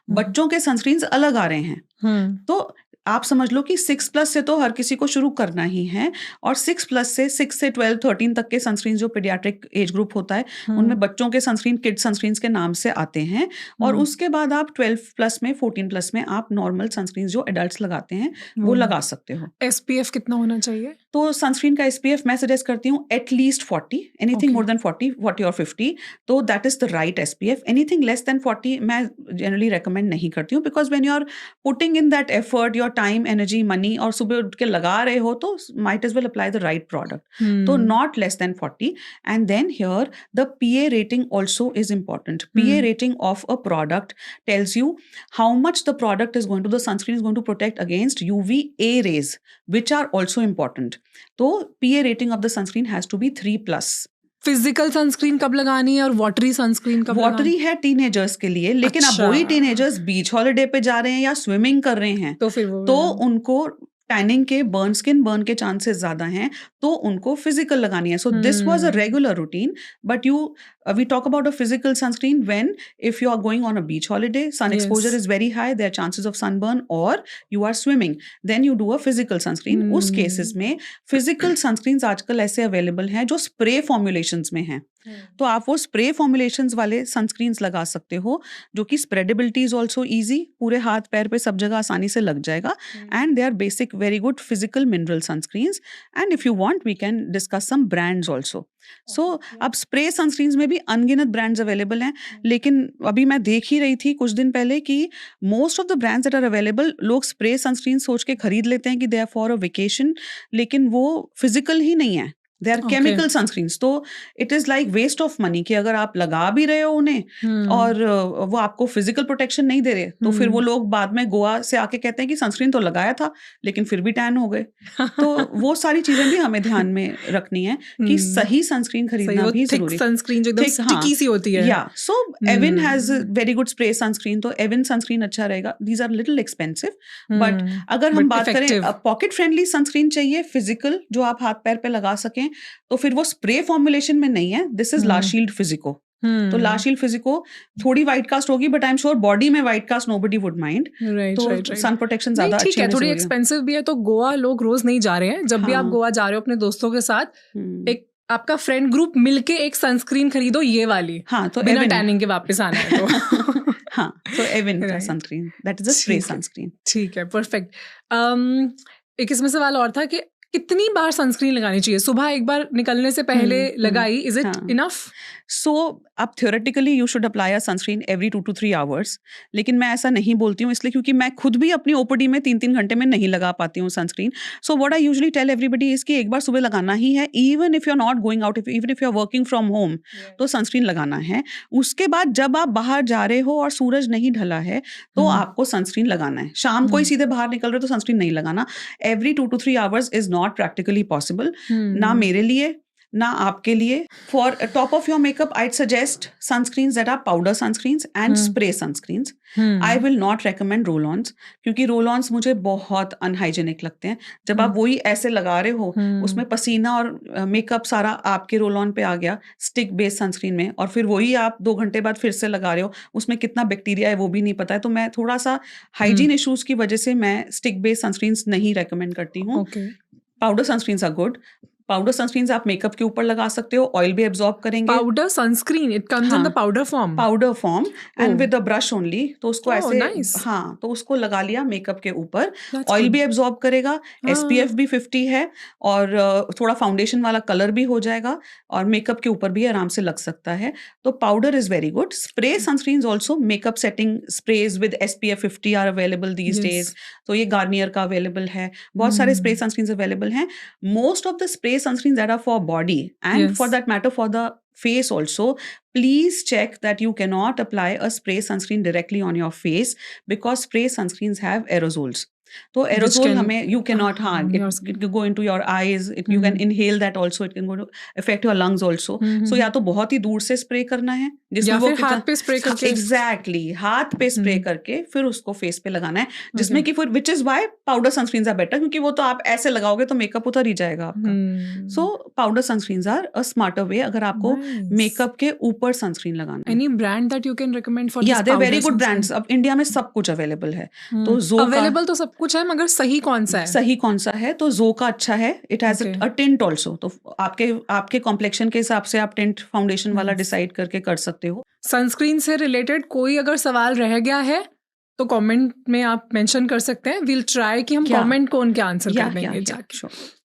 बच्चों के सनस्क्रीन्स अलग आ रहे हैं। तो आप समझ लो कि 6+ से तो हर किसी को शुरू करना ही है, और 6+ से 6 से 12 13 तक के सनस्क्रीन जो पीडियाट्रिक एज ग्रुप होता है उनमें बच्चों के सनस्क्रीन किड सनस्क्रीन के नाम से आते हैं। और उसके बाद आप 12+ में 14+ में आप नॉर्मल सनस्क्रीन जो एडल्ट्स लगाते हैं वो लगा सकते हो। SPF कितना होना चाहिए? तो सनस्क्रीन का SPF मैं सजेस्ट करती हूँ एटलीस्ट 40, एनीथिंग मोर देन 40 और 50, तो that is the right SPF। Anything less than 40 मैं जनरली रेकमेंड नहीं करती हूँ, because when you are putting in that effort, your time, energy, money, और सुबह उठ के लगा रहे हो तो might as well apply the right product. तो not less than 40। And then here the PA rating also is important. PA rating of a product tells you how much the product is going to, the sunscreen is going to protect against UVA rays, which are also important. तो PA rating of the sunscreen has to be 3+. Physical sunscreen कब लगानी है और watery sunscreen कब लगानी? Watery है teenagers के लिए, लेकिन अब वही टीनेजर्स बीच हॉलिडे पे जा रहे हैं या स्विमिंग कर रहे हैं तो फिर वो तो उनको टैनिंग के, स्किन बर्न के चांसेस ज्यादा हैं, तो उनको फिजिकल लगानी है। So this was a regular routine, but we talk about a physical sunscreen when if you are going on a beach holiday, sun exposure is very high, there are chances of sunburn, or you are swimming, then you do a physical sunscreen. उस cases में physical sunscreens आजकल ऐसे available हैं जो spray formulations में हैं, तो आप वो spray formulations वाले sunscreens लगा सकते हो, जो कि spreadability is also easy, पूरे हाथ पैर पे सब जगह आसानी से लग जाएगा, and they are basic very good physical mineral sunscreens. And if you want we can discuss some brands also. So अब स्प्रे सनस्क्रीन्स में भी अनगिनत ब्रांड्स अवेलेबल हैं, लेकिन अभी मैं देख ही रही थी कुछ दिन पहले कि most of the brands that are available, लोग स्प्रे सनस्क्रीन सोच के खरीद लेते हैं कि they are for a vacation, लेकिन वो फिजिकल ही नहीं है, दे आर केमिकल सनस्क्रीन्स। तो it is like waste of money कि अगर आप लगा भी रहे हो उन्हें और वो आपको फिजिकल प्रोटेक्शन नहीं दे रहे, तो फिर वो लोग बाद में गोवा से आके कहते हैं कि सनस्क्रीन तो लगाया था लेकिन फिर भी टैन हो गए। तो वो सारी चीजें भी हमें ध्यान में रखनी है कि सही सनस्क्रीन खरीदना भी जरूरी है। सनस्क्रीन जो एकदम स्टिकी सी होती है। Yeah so Aveeno has very good spray sunscreen, तो एविन सनस्क्रीन अच्छा रहेगा। These are little expensive, but अगर हम बात करें पॉकेट फ्रेंडली सनस्क्रीन चाहिए फिजिकल जो आप हाथ पैर पे लगा सकें, तो फिर वो स्प्रे फॉर्मुलेशन में नहीं है। This is La Shield Fisico. तो ला शील्ड फिजिको थोड़ी व्हाइट कास्ट होगी, but I am sure body में white cast nobody would mind. तो सन प्रोटेक्शन ज्यादा अच्छी है। थोड़ी एक्सपेंसिव भी है, तो गोवा लोग रोज नहीं जा रहे हैं। जब भी आप गोवा जा रहे हो अपने दोस्तों के साथ, एक आपका फ्रेंड ग्रुप मिलके एक सनस्क्रीन खरीदो ये वाली, तो बिना टैनिंग के वापस आना है तो हाँ, तो एविन का sunscreen, that is a spray sunscreen. ठीक है, परफेक्ट। एक इसमें सवाल और था कि कितनी बार सनस्क्रीन लगानी चाहिए? सुबह एक बार निकलने से पहले लगाई, इज इट इनफ? सो अब theoretically you should apply a sunscreen every 2 to 3 hours, लेकिन मैं ऐसा नहीं बोलती हूँ, इसलिए क्योंकि मैं खुद भी अपनी OPD में 3-3 घंटे में नहीं लगा पाती हूँ sunscreen. So what I usually tell everybody is कि एक बार सुबह लगाना ही है, even if you are not going out, even if you are working from home, तो सनस्क्रीन लगाना है। उसके बाद जब आप बाहर जा रहे हो और सूरज नहीं ढला है तो आपको सनस्क्रीन लगाना है। शाम को ही सीधे बाहर निकल रहे हो तो सनस्क्रीन नहीं लगाना। Every 2 to 3 hours is not practically possible, ना मेरे लिए ना आपके लिए। For top of your makeup I suggest sunscreens that are powder sunscreens and spray sunscreens. I will not recommend roll ons, क्योंकि रोल ऑन्स मुझे बहुत अनहाइजेनिक लगते हैं। जब आप वही ऐसे लगा रहे हो, उसमें पसीना और मेकअप सारा आपके रोल ऑन पे आ गया स्टिक बेस्ड सनस्क्रीन में, और फिर वही आप 2 घंटे बाद फिर से लगा रहे हो, उसमें कितना बैक्टीरिया है वो भी नहीं पता है। तो मैं थोड़ा सा हाइजीन इश्यूज की वजह से मैं स्टिक बेस्ड सनस्क्रीन्स नहीं रेकमेंड करती हूँ। Powder sunscreens are good. Powder sunscreen आप मेकअप के ऊपर लगा सकते हो, ऑयल भी एब्जॉर्ब करेंगे। Powder sunscreen, it comes in the powder form and with the brush only. तो उसको ऐसे हाँ, तो उसको लगा लिया मेकअप के ऊपर, ऑयल भी एब्जॉर्ब करेगा, SPF भी 50 है, और थोड़ा फाउंडेशन वाला कलर भी हो जाएगा, और मेकअप के ऊपर भी आराम से लग सकता है। तो powder is very good. Spray sunscreen also, makeup setting sprays with SPF 50 are available these days. तो ये गार्नियर का अवेलेबल है, बहुत सारे स्प्रे सनस्क्रीन अवेलेबल हैं। Most of the spray sunscreens that are for body and for that matter for the face also, please check that you cannot apply a spray sunscreen directly on your face, because spray sunscreens have aerosols. तो aerosol can- हमें you can not harm your it go into your eyes, it you can inhale that also, it can go to affect your lungs also. So yeah तो बहुत ही दूर से spray करना है जिसमें या वो फिर हाथ पे स्प्रे करके एग्जैक्टली हाथ पे स्प्रे करके फिर उसको फेस पे लगाना है, जिसमें कि फिर which is why powder sunscreens are better, क्योंकि वो तो आप ऐसे लगाओगे तो मेकअप उतर ही जाएगा आपका। So powder sunscreens are a smarter way अगर आपको मेकअप के ऊपर सनस्क्रीन लगाना है। Any brand that you can recommend for yeah they very good brands, अब इंडिया में सब कुछ अवेलेबल है। तो जो अवेलेबल तो सब कुछ है, मगर सही कौन सा है? सही कौन सा है, तो जो का अच्छा है, it has a tint also, तो आपके कॉम्प्लेक्शन के हिसाब से आप टिंट फाउंडेशन वाला डिसाइड करके कर सकते हो। सनस्क्रीन से रिलेटेड कोई अगर सवाल रह गया है तो कमेंट में आप मेंशन कर सकते हैं, वील ट्राई कि हम कमेंट को उनके आंसर कर देंगे जाके।